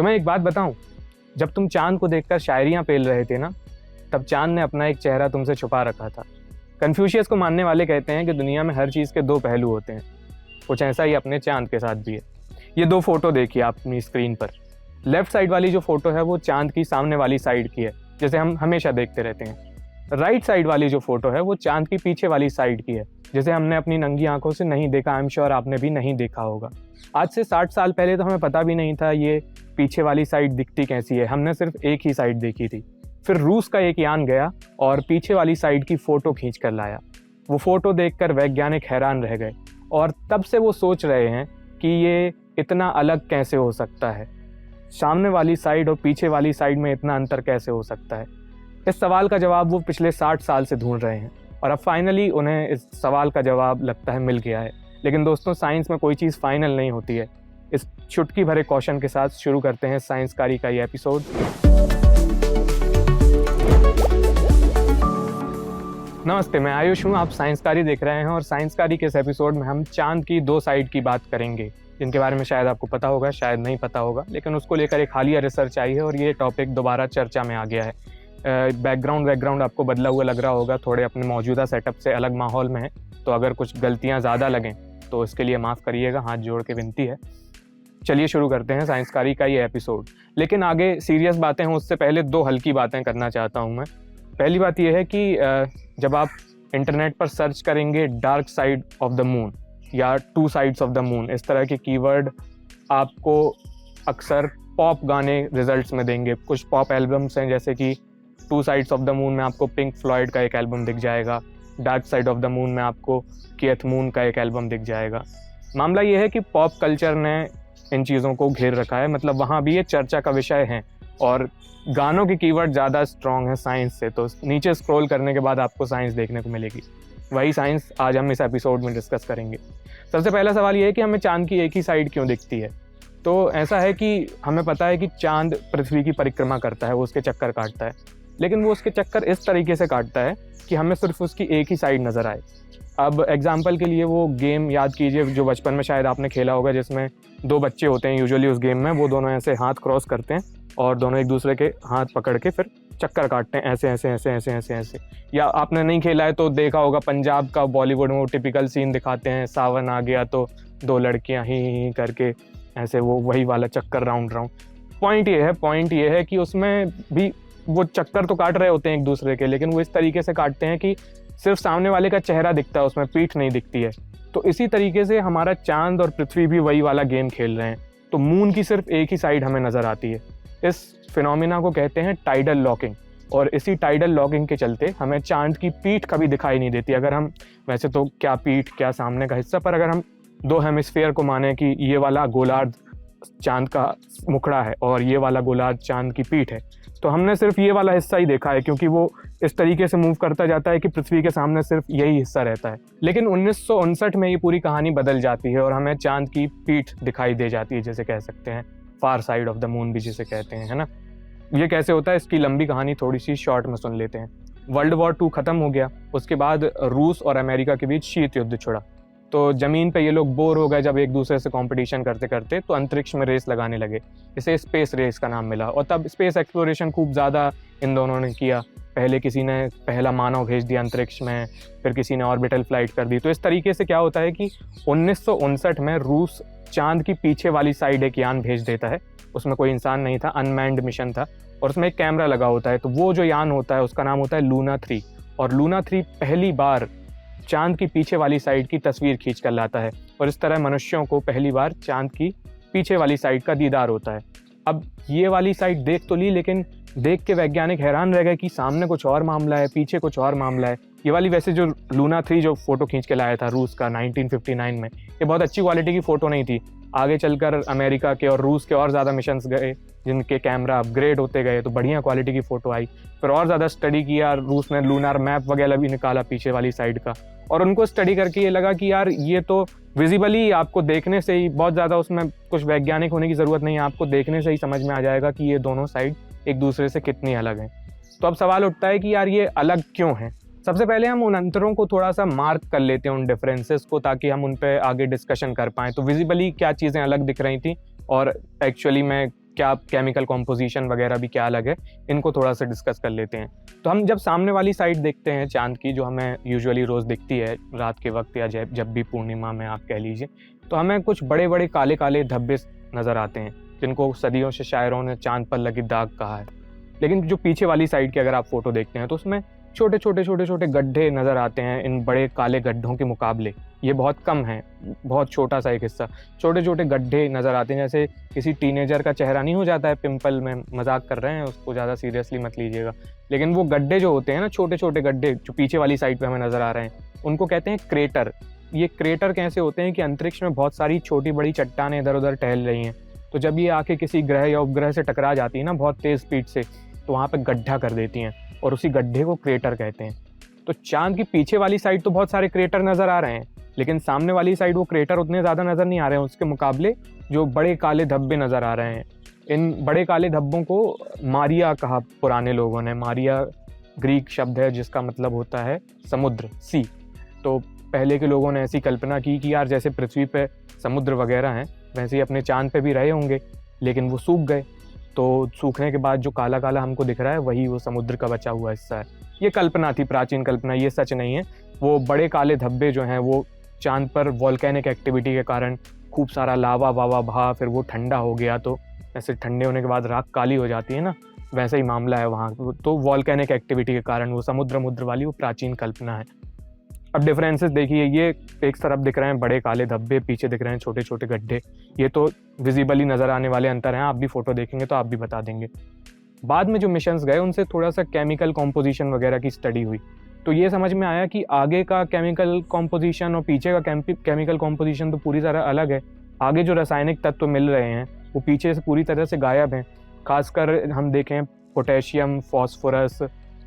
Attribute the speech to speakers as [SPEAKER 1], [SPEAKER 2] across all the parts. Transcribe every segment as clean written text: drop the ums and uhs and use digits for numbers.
[SPEAKER 1] तुम्हें एक बात बताऊं, जब तुम चांद को देखकर शायरियां पेल रहे थे ना, तब चांद ने अपना एक चेहरा तुमसे छुपा रखा था। कन्फ्यूशियस को मानने वाले कहते हैं कि दुनिया में हर चीज़ के दो पहलू होते हैं। कुछ ऐसा ही अपने चांद के साथ भी है। ये दो फोटो देखिए आप अपनी स्क्रीन पर। लेफ्ट साइड वाली जो फोटो है वो चांद की सामने वाली साइड की है, जैसे हम हमेशा देखते रहते हैं। राइट साइड वाली जो फोटो है वो चांद की पीछे वाली साइड की है, जिसे हमने अपनी नंगी आंखों से नहीं देखा। आई एम श्योर आपने भी नहीं देखा होगा। आज से 60 साल पहले तो हमें पता भी नहीं था ये पीछे वाली साइड दिखती कैसी है। हमने सिर्फ एक ही साइड देखी थी। फिर रूस का एक यान गया और पीछे वाली साइड की फ़ोटो खींच कर लाया। वो फ़ोटो देखकर वैज्ञानिक हैरान रह गए और तब से वो सोच रहे हैं कि ये इतना अलग कैसे हो सकता है, सामने वाली साइड और पीछे वाली साइड में इतना अंतर कैसे हो सकता है। इस सवाल का जवाब वो पिछले 60 साल से ढूंढ रहे हैं और अब फाइनली उन्हें इस सवाल का जवाब लगता है मिल गया है। लेकिन दोस्तों, साइंस में कोई चीज़ फाइनल नहीं होती है। इस चुटकी भरे क्वेश्चन के साथ शुरू करते हैं साइंसकारी का ये एपिसोड। नमस्ते, मैं आयुष हूँ। आप साइंसकारी देख रहे हैं और साइंसकारी के इस एपिसोड में हम चांद की दो साइड की बात करेंगे, जिनके बारे में शायद आपको पता होगा, शायद नहीं पता होगा, लेकिन उसको लेकर एक हालिया रिसर्च आई है और ये टॉपिक दोबारा चर्चा में आ गया है। बैकग्राउंड आपको बदला हुआ लग रहा होगा, थोड़े अपने मौजूदा सेटअप से अलग माहौल में है, तो अगर कुछ गलतियाँ ज़्यादा लगें तो इसके लिए माफ़ करिएगा, हाथ जोड़ के विनती है। चलिए शुरू करते हैं साइंसकारी का ये एपिसोड। लेकिन आगे सीरियस बातें हों उससे पहले दो हल्की बातें करना चाहता हूँ मैं। पहली बात यह है कि जब आप इंटरनेट पर सर्च करेंगे dark side of the moon या two sides of the moon, इस तरह के कीवर्ड आपको अक्सर पॉप गाने रिजल्ट्स में देंगे। कुछ पॉप एल्बम्स हैं, जैसे कि to sides of the moon में आपको पिंक फ्लॉयड का एक एल्बम दिख जाएगा, dark side of the moon में आपको कीथ मून का एक एल्बम दिख जाएगा। मामला ये है कि पॉप कल्चर ने इन चीज़ों को घेर रखा है, मतलब वहाँ भी ये चर्चा का विषय है और गानों की कीवर्ड ज़्यादा स्ट्रॉन्ग है साइंस से, तो नीचे स्क्रॉल करने के बाद आपको साइंस देखने को मिलेगी। वही साइंस आज हम इस एपिसोड में डिस्कस करेंगे। सबसे पहला सवाल ये है कि हमें चांद की एक ही साइड क्यों दिखती है। तो ऐसा है कि हमें पता है कि चांद पृथ्वी की परिक्रमा करता है, वो उसके चक्कर काटता है, लेकिन वो उसके चक्कर इस तरीके से काटता है कि हमें सिर्फ उसकी एक ही साइड नज़र आए। अब एग्जाम्पल के लिए वो गेम याद कीजिए जो बचपन में शायद आपने खेला होगा, जिसमें दो बच्चे होते हैं यूजुअली उस गेम में, वो दोनों ऐसे हाथ क्रॉस करते हैं और दोनों एक दूसरे के हाथ पकड़ के फिर चक्कर काटते हैं, ऐसे ऐसे ऐसे ऐसे ऐसे ऐसे। या आपने नहीं खेला है तो देखा होगा, पंजाब का बॉलीवुड में वो टिपिकल सीन दिखाते हैं, सावन आ गया तो दो लड़कियां ही करके ऐसे वो वही वाला चक्कर राउंड राउंड। पॉइंट ये है कि उसमें भी वो चक्कर तो काट रहे होते हैं एक दूसरे के, लेकिन वो इस तरीके से काटते हैं कि सिर्फ सामने वाले का चेहरा दिखता है, उसमें पीठ नहीं दिखती है। तो इसी तरीके से हमारा चांद और पृथ्वी भी वही वाला गेम खेल रहे हैं। तो मून की सिर्फ एक ही साइड हमें नज़र आती है। इस फिनोमिना को कहते हैं टाइडल लॉकिंग, और इसी टाइडल लॉकिंग के चलते हमें चांद की पीठ कभी दिखाई नहीं देती। अगर हम, वैसे तो क्या पीठ क्या सामने का हिस्सा, पर अगर हम दो हेमिस्फीयर को माने कि ये वाला गोलार्ध चांद का मुखड़ा है और ये वाला गोलार्ध चांद की पीठ है, तो हमने सिर्फ ये वाला हिस्सा ही देखा है, क्योंकि वो इस तरीके से मूव करता जाता है कि पृथ्वी के सामने सिर्फ यही हिस्सा रहता है। लेकिन 1959 में ये पूरी कहानी बदल जाती है और हमें चांद की पीठ दिखाई दे जाती है, जैसे कह सकते हैं फार साइड ऑफ द मून भी जिसे कहते हैं, है ना। ये कैसे होता है, इसकी लंबी कहानी थोड़ी सी शॉर्ट में सुन लेते हैं। वर्ल्ड वॉर 2 खत्म हो गया, उसके बाद रूस और अमेरिका के बीच शीत युद्ध छिड़ा। तो ज़मीन पे ये लोग बोर हो गए जब एक दूसरे से कंपटीशन करते करते, तो अंतरिक्ष में रेस लगाने लगे। इसे स्पेस रेस का नाम मिला और तब स्पेस एक्सप्लोरेशन खूब ज़्यादा इन दोनों ने किया। पहले किसी ने पहला मानव भेज दिया अंतरिक्ष में, फिर किसी ने ऑर्बिटल फ्लाइट कर दी। तो इस तरीके से क्या होता है कि 1959 में रूस चांद की पीछे वाली साइड एक यान भेज देता है। उसमें कोई इंसान नहीं था, अनमैन्ड मिशन था, और उसमें एक कैमरा लगा होता है। तो वो जो यान होता है उसका नाम होता है लूना 3, और लूना 3 पहली बार चांद की पीछे वाली साइड की तस्वीर खींच कर लाता है, और इस तरह मनुष्यों को पहली बार चांद की पीछे वाली साइड का दीदार होता है। अब ये वाली साइड देख तो ली, लेकिन देख के वैज्ञानिक हैरान रह गए कि सामने कुछ और मामला है, पीछे कुछ और मामला है। ये वाली, वैसे जो लूना 3 जो फोटो खींच के लाया था रूस का 1959 में, ये बहुत अच्छी क्वालिटी की फ़ोटो नहीं थी। आगे चलकर अमेरिका के और रूस के और ज़्यादा मिशंस गए, जिनके कैमरा अपग्रेड होते गए, तो बढ़िया क्वालिटी की फ़ोटो आई। फिर और ज़्यादा स्टडी किया, रूस ने लूनार मैप वगैरह भी निकाला पीछे वाली साइड का, और उनको स्टडी करके ये लगा कि यार ये तो विजिबली आपको देखने से ही, बहुत ज़्यादा उसमें कुछ वैज्ञानिक होने की ज़रूरत नहीं है, आपको देखने से ही समझ में आ जाएगा कि ये दोनों साइड एक दूसरे से कितनी अलग हैं। तो अब सवाल उठता है कि यार ये अलग क्यों हैं। सबसे पहले हम उन अंतरों को थोड़ा सा मार्क कर लेते हैं, उन डिफरेंसेस को, ताकि हम उन पे आगे डिस्कशन कर पाएँ। तो विजिबली क्या चीज़ें अलग दिख रही थी और एक्चुअली में क्या केमिकल कॉम्पोजिशन वगैरह भी क्या अलग है, इनको थोड़ा सा डिस्कस कर लेते हैं। तो हम जब सामने वाली साइड देखते हैं चांद की, जो हमें यूजुअली रोज़ दिखती है रात के वक्त या जब भी पूर्णिमा में आप कह लीजिए, तो हमें कुछ बड़े बड़े काले काले धब्बे नज़र आते हैं, जिनको सदियों से शायरों ने चांद पर लगे दाग कहा है। लेकिन जो पीछे वाली साइड की अगर आप फोटो देखते हैं तो उसमें छोटे छोटे गड्ढे नज़र आते हैं इन बड़े काले गड्ढों के मुकाबले। ये बहुत कम है, बहुत छोटा सा एक हिस्सा, छोटे छोटे गड्ढे नज़र आते हैं, जैसे किसी टीनेजर का चेहरा नहीं हो जाता है पिंपल में, मजाक कर रहे हैं, उसको ज़्यादा सीरियसली मत लीजिएगा। लेकिन वो गड्ढे जो होते हैं ना, छोटे छोटे गड्ढे जो पीछे वाली साइड पे हमें नज़र आ रहे हैं, उनको कहते हैं क्रेटर। ये क्रेटर कैसे होते हैं कि अंतरिक्ष में बहुत सारी छोटी बड़ी चट्टानें इधर उधर टहल रही हैं, तो जब ये आके किसी ग्रह या उपग्रह से टकरा जाती है ना बहुत तेज़ स्पीड से, तो वहाँ पे गड्ढा कर देती हैं और उसी गड्ढे को क्रेटर कहते हैं। तो चांद की पीछे वाली साइड तो बहुत सारे क्रेटर नज़र आ रहे हैं, लेकिन सामने वाली साइड वो क्रेटर उतने ज़्यादा नज़र नहीं आ रहे हैं, उसके मुकाबले जो बड़े काले धब्बे नज़र आ रहे हैं। इन बड़े काले धब्बों को मारिया कहा पुराने लोगों ने। मारिया ग्रीक शब्द है जिसका मतलब होता है समुद्र, सी। तो पहले के लोगों ने ऐसी कल्पना की कि यार जैसे पृथ्वी पे समुद्र वगैरह हैं, वैसे ही अपने चांद पे भी रहे होंगे, लेकिन वो सूख गए। तो सूखने के बाद जो काला काला हमको दिख रहा है वही वो समुद्र का बचा हुआ हिस्सा है। ये कल्पना थी, प्राचीन कल्पना, ये सच नहीं है। वो बड़े काले धब्बे जो हैं वो चांद पर वॉल्केनिक एक्टिविटी के कारण खूब सारा लावा वावा बहा, फिर वो ठंडा हो गया, तो ऐसे ठंडे होने के बाद राख काली हो जाती है ना, वैसा ही मामला है वहाँ। तो वॉल्केनिक एक्टिविटी के कारण वो समुद्र वाली वो प्राचीन कल्पना है। अब डिफरेंसेस देखिए, ये एक तरफ दिख रहे हैं बड़े काले धब्बे, पीछे दिख रहे हैं छोटे छोटे गड्ढे। ये तो विजिबली नज़र आने वाले अंतर हैं, आप भी फोटो देखेंगे तो आप भी बता देंगे। बाद में जो मिशंस गए उनसे थोड़ा सा केमिकल कॉम्पोजिशन वगैरह की स्टडी हुई, तो ये समझ में आया कि आगे का केमिकल कॉम्पोजिशन और पीछे का केमिकल कॉम्पोजिशन तो पूरी तरह अलग है। आगे जो रासायनिक तत्व मिल रहे हैं वो पीछे से पूरी तरह से गायब हैं। खासकर हम देखें पोटेशियम, फॉस्फोरस,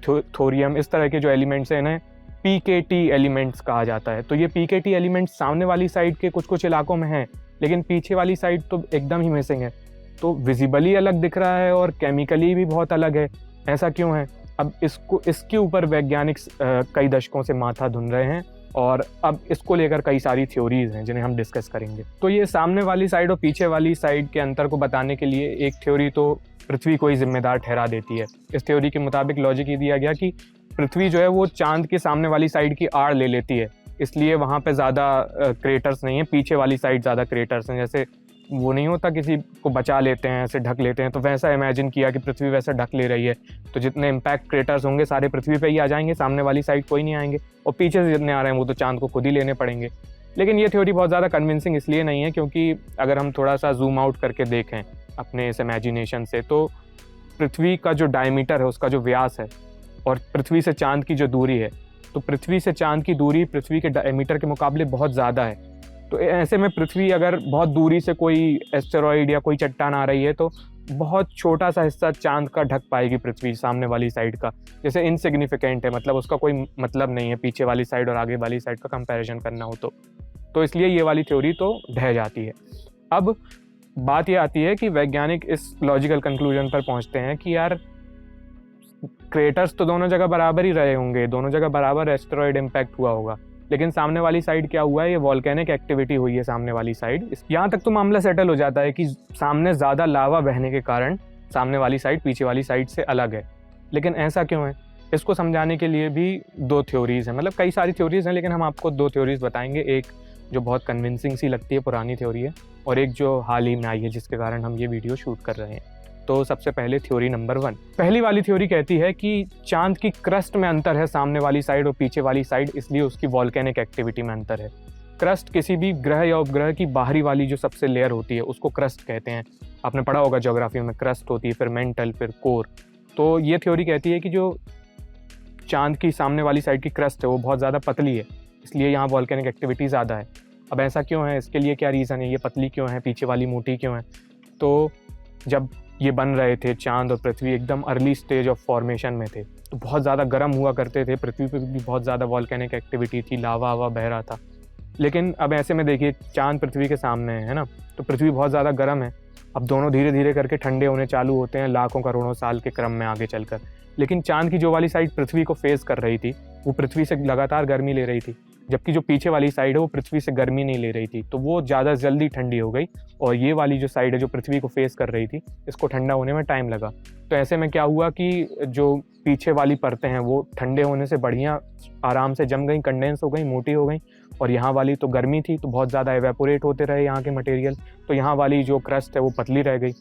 [SPEAKER 1] थोरियम, इस तरह के जो एलिमेंट्स हैं इन्हें PKT एलिमेंट्स कहा जाता है। तो ये PKT एलिमेंट्स सामने वाली साइड के कुछ कुछ इलाकों में हैं, लेकिन पीछे वाली साइड तो एकदम ही मिसिंग है। तो विजिबली अलग दिख रहा है और केमिकली भी बहुत अलग है। ऐसा क्यों है? अब इसके ऊपर वैज्ञानिक कई दशकों से माथा धुन रहे हैं और अब इसको लेकर कई सारी थ्योरीज हैं जिन्हें हम डिस्कस करेंगे। तो ये सामने वाली साइड और पीछे वाली साइड के अंतर को बताने के लिए एक थ्योरी तो पृथ्वी को ही जिम्मेदार ठहरा देती है। इस थ्योरी के मुताबिक लॉजिक ये दिया गया कि पृथ्वी जो है वो चांद के सामने वाली साइड की आड़ ले लेती है, इसलिए वहाँ पे ज़्यादा क्रेटर्स नहीं है, पीछे वाली साइड ज़्यादा क्रेटर्स हैं। जैसे वो नहीं होता किसी को बचा लेते हैं, ऐसे ढक लेते हैं, तो वैसा इमेजिन किया कि पृथ्वी वैसा ढक ले रही है, तो जितने इम्पैक्ट क्रेटर्स होंगे सारे पृथ्वी पे ही आ जाएंगे, सामने वाली साइड कोई नहीं आएंगे, और पीछे से जितने आ रहे हैं वो तो चांद को खुद ही लेने पड़ेंगे। लेकिन ये थ्योरी बहुत ज़्यादा कन्विंसिंग इसलिए नहीं है क्योंकि अगर हम थोड़ा सा जूम आउट करके देखें अपने इस इमेजिनेशन से, तो पृथ्वी का जो डायमीटर है, उसका जो व्यास है, और पृथ्वी से चांद की जो दूरी है, तो पृथ्वी से चांद की दूरी पृथ्वी के डायमीटर के मुकाबले बहुत ज़्यादा है। तो ऐसे में पृथ्वी अगर बहुत दूरी से कोई एस्टेरॉइड या कोई चट्टान आ रही है तो बहुत छोटा सा हिस्सा चांद का ढक पाएगी पृथ्वी सामने वाली साइड का, जैसे इनसिग्निफिकेंट है, मतलब उसका कोई मतलब नहीं है पीछे वाली साइड और आगे वाली साइड का कंपैरिजन करना हो तो इसलिए ये वाली थ्योरी तो ढह जाती है। अब बात ये आती है कि वैज्ञानिक इस लॉजिकल कंक्लूजन पर पहुंचते हैं कि यार क्रेटर्स तो दोनों जगह बराबर ही रहे होंगे, दोनों जगह बराबर एस्टेरॉइड इम्पैक्ट हुआ होगा, लेकिन सामने वाली साइड क्या हुआ है, ये वॉल्केनिक एक्टिविटी हुई है सामने वाली साइड। यहाँ तक तो मामला सेटल हो जाता है कि सामने ज़्यादा लावा बहने के कारण सामने वाली साइड पीछे वाली साइड से अलग है। लेकिन ऐसा क्यों है, इसको समझाने के लिए भी दो थ्योरीज हैं, मतलब कई सारी थ्योरीज हैं, लेकिन हम आपको दो थ्योरीज बताएंगे। एक जो बहुत कन्विंसिंग सी लगती है, पुरानी थ्योरी है, और एक जो हाल ही में आई है जिसके कारण हम ये वीडियो शूट कर रहे हैं। तो सबसे पहले थ्योरी नंबर 1, पहली वाली थ्योरी कहती है कि चांद की क्रस्ट में अंतर है सामने वाली साइड और पीछे वाली साइड, इसलिए उसकी वॉल्केनिक एक्टिविटी में अंतर है। क्रस्ट किसी भी ग्रह या उपग्रह की बाहरी वाली जो सबसे लेयर होती है उसको क्रस्ट कहते हैं। आपने पढ़ा होगा ज्योग्राफी में, क्रस्ट होती है, फिर मेंटल, फिर कोर। तो ये थ्योरी कहती है कि जो चांद की सामने वाली साइड की क्रस्ट है वो बहुत ज़्यादा पतली है, इसलिए यहाँ वॉल्केनिक एक्टिविटी ज़्यादा है। अब ऐसा क्यों है, इसके लिए क्या रीज़न है, ये पतली क्यों है, पीछे वाली मोटी क्यों है? तो जब ये बन रहे थे चांद और पृथ्वी एकदम अर्ली स्टेज ऑफ फॉर्मेशन में थे, तो बहुत ज़्यादा गर्म हुआ करते थे, पृथ्वी पे भी बहुत ज़्यादा वॉल्केनिक एक्टिविटी थी, लावा वावा बह रहा था। लेकिन अब ऐसे में देखिए चांद पृथ्वी के सामने है ना, तो पृथ्वी बहुत ज़्यादा गर्म है। अब दोनों धीरे धीरे करके ठंडे होने चालू होते हैं लाखों करोड़ों साल के क्रम में आगे चलकर। लेकिन चांद की जो वाली साइड पृथ्वी को फेस कर रही थी वो पृथ्वी से लगातार गर्मी ले रही थी, जबकि जो पीछे वाली साइड है वो पृथ्वी से गर्मी नहीं ले रही थी, तो वो ज़्यादा जल्दी ठंडी हो गई, और ये वाली जो साइड है जो पृथ्वी को फेस कर रही थी, इसको ठंडा होने में टाइम लगा। तो ऐसे में क्या हुआ कि जो पीछे वाली परतें हैं वो ठंडे होने से बढ़िया आराम से जम गई, कंडेंस हो गई, मोटी हो गई, और यहाँ वाली तो गर्मी थी तो बहुत ज़्यादा एवेपोरेट होते रहे यहाँ के मटेरियल, तो यहाँ वाली जो क्रस्ट है वो पतली रह गई।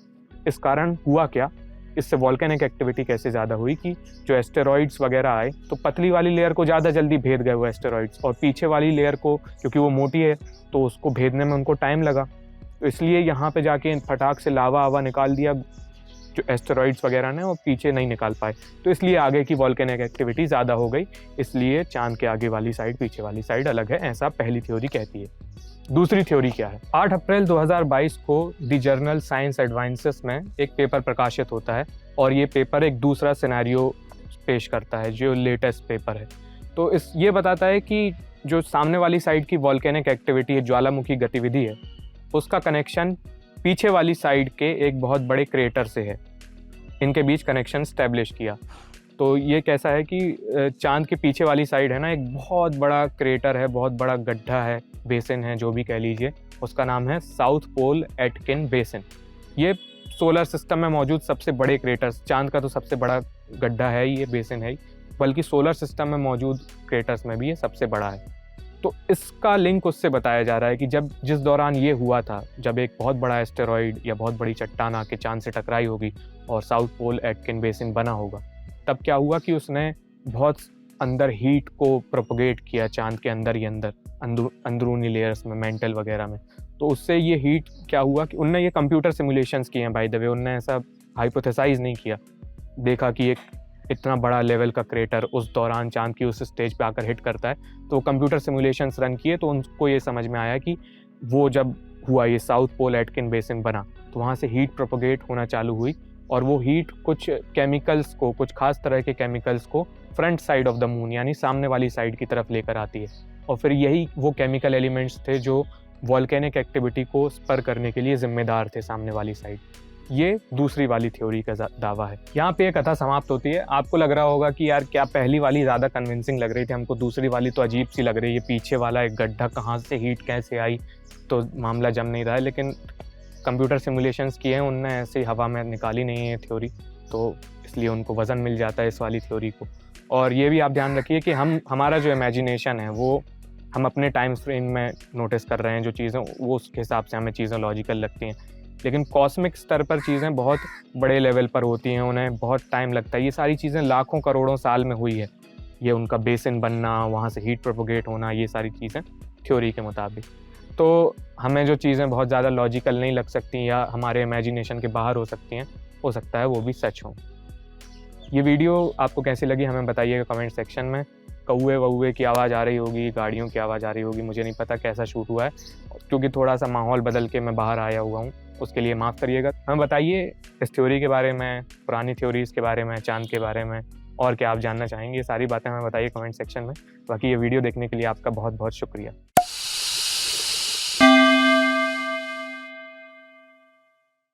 [SPEAKER 1] इस कारण हुआ क्या, इससे वॉल्केनिक एक्टिविटी कैसे ज़्यादा हुई कि जो एस्टेरॉइड्स वगैरह आए तो पतली वाली लेयर को ज़्यादा जल्दी भेद गए वो एस्टेरॉइड्स, और पीछे वाली लेयर को क्योंकि वो मोटी है तो उसको भेदने में उनको टाइम लगा, तो इसलिए यहाँ पे जाके फटाक से लावा आवा निकाल दिया, जो एस्टेरॉइड्स वगैरह ने वो पीछे नहीं निकाल पाए, तो इसलिए आगे की वॉल्केनिक एक्टिविटी ज़्यादा हो गई, इसलिए चांद के आगे वाली साइड पीछे वाली साइड अलग है, ऐसा पहली थ्योरी कहती है। दूसरी थ्योरी क्या है? 8 अप्रैल 2022 को द जर्नल साइंस एडवांसेस में एक पेपर प्रकाशित होता है, और ये पेपर एक दूसरा सिनेरियो पेश करता है जो लेटेस्ट पेपर है। तो ये बताता है कि जो सामने वाली साइड की वॉल्केनिक एक्टिविटी है, ज्वालामुखी गतिविधि है, उसका कनेक्शन पीछे वाली साइड के एक बहुत बड़े क्रेटर से है, इनके बीच कनेक्शन स्टैब्लिश किया। तो ये कैसा है कि चांद के पीछे वाली साइड है ना, एक बहुत बड़ा क्रेटर है, बहुत बड़ा गड्ढा है, बेसिन है, जो भी कह लीजिए, उसका नाम है साउथ पोल एटकिन बेसिन। ये सोलर सिस्टम में मौजूद सबसे बड़े क्रेटर्स, चांद का तो सबसे बड़ा गड्ढा है ये, बेसिन है, बल्कि सोलर सिस्टम में मौजूद क्रेटर्स में भी ये सबसे बड़ा है। तो इसका लिंक उससे बताया जा रहा है कि जिस दौरान ये हुआ था, जब एक बहुत बड़ा एस्टेरॉइड या बहुत बड़ी चट्टान आके चांद से टकराई होगी और साउथ पोल एटकिन बेसिन बना होगा, तब क्या हुआ कि उसने बहुत अंदर हीट को प्रोपोगेट किया चांद के अंदर ही अंदरूनी लेयर्स में, मेंटल वगैरह में। तो उससे ये हीट क्या हुआ कि उनने ये कंप्यूटर सिमुलेशंस किए हैं बाय द वे, उनने ऐसा हाइपोथेसाइज नहीं किया, देखा कि एक इतना बड़ा लेवल का क्रेटर उस दौरान चांद की उस स्टेज पे आकर हिट करता है, तो कंप्यूटर सिमुलेशंस रन किए, तो उनको ये समझ में आया कि वो जब हुआ ये साउथ पोल एटकिन बेसिन बना, तो वहाँ से हीट प्रोपोगेट होना चालू हुई, और वो हीट कुछ केमिकल्स को, कुछ खास तरह के केमिकल्स को front side of the moon यानी सामने वाली साइड की तरफ लेकर आती है, और फिर यही वो केमिकल एलिमेंट्स थे जो वॉल्केनिक एक्टिविटी को स्पर करने के लिए जिम्मेदार थे सामने वाली साइड। ये दूसरी वाली थ्योरी का दावा है। यहाँ पे एक कथा समाप्त होती है। आपको लग रहा होगा कि यार क्या पहली वाली ज़्यादा कन्विंसिंग लग रही थी, हमको दूसरी वाली तो अजीब सी लग रही है, पीछे वाला एक गड्ढा कहाँ से हीट कैसे आई, तो मामला जम नहीं रहा है। लेकिन कंप्यूटर सिमुलेशंस किए हैं उनने, ऐसे ही हवा में निकाली नहीं है थ्योरी, तो इसलिए उनको वज़न मिल जाता है इस वाली थ्योरी को। और ये भी आप ध्यान रखिए कि हमारा जो इमेजिनेशन है वो हम अपने टाइम फ्रेम में नोटिस कर रहे हैं जो चीज़ें, वो उसके हिसाब से हमें चीज़ें लॉजिकल लगती हैं, लेकिन कॉस्मिक स्तर पर चीज़ें बहुत बड़े लेवल पर होती हैं, उन्हें बहुत टाइम लगता है। ये सारी चीज़ें लाखों करोड़ों साल में हुई है, ये उनका बेसिन बनना, वहाँ से हीट प्रोपोगेट होना, ये सारी चीज़ें थ्योरी के मुताबिक। तो हमें जो चीज़ें बहुत ज़्यादा लॉजिकल नहीं लग सकती या हमारे इमेजिनेशन के बाहर हो सकती हैं, हो सकता है वो भी सच हो। ये वीडियो आपको कैसी लगी हमें बताइएगा कमेंट सेक्शन में। कौवे वौवे की आवाज़ आ रही होगी, गाड़ियों की आवाज़ आ रही होगी, मुझे नहीं पता कैसा शूट हुआ है, क्योंकि थोड़ा सा माहौल बदल के मैं बाहर आया हुआ हूँ, उसके लिए माफ़ करिएगा। हमें बताइए इस थ्योरी के बारे में, पुरानी थ्योरीज़ के बारे में, चांद के बारे में, और क्या आप जानना चाहेंगे, ये सारी बातें हमें बताइए कमेंट सेक्शन में। बाकी ये वीडियो देखने के लिए आपका बहुत बहुत शुक्रिया।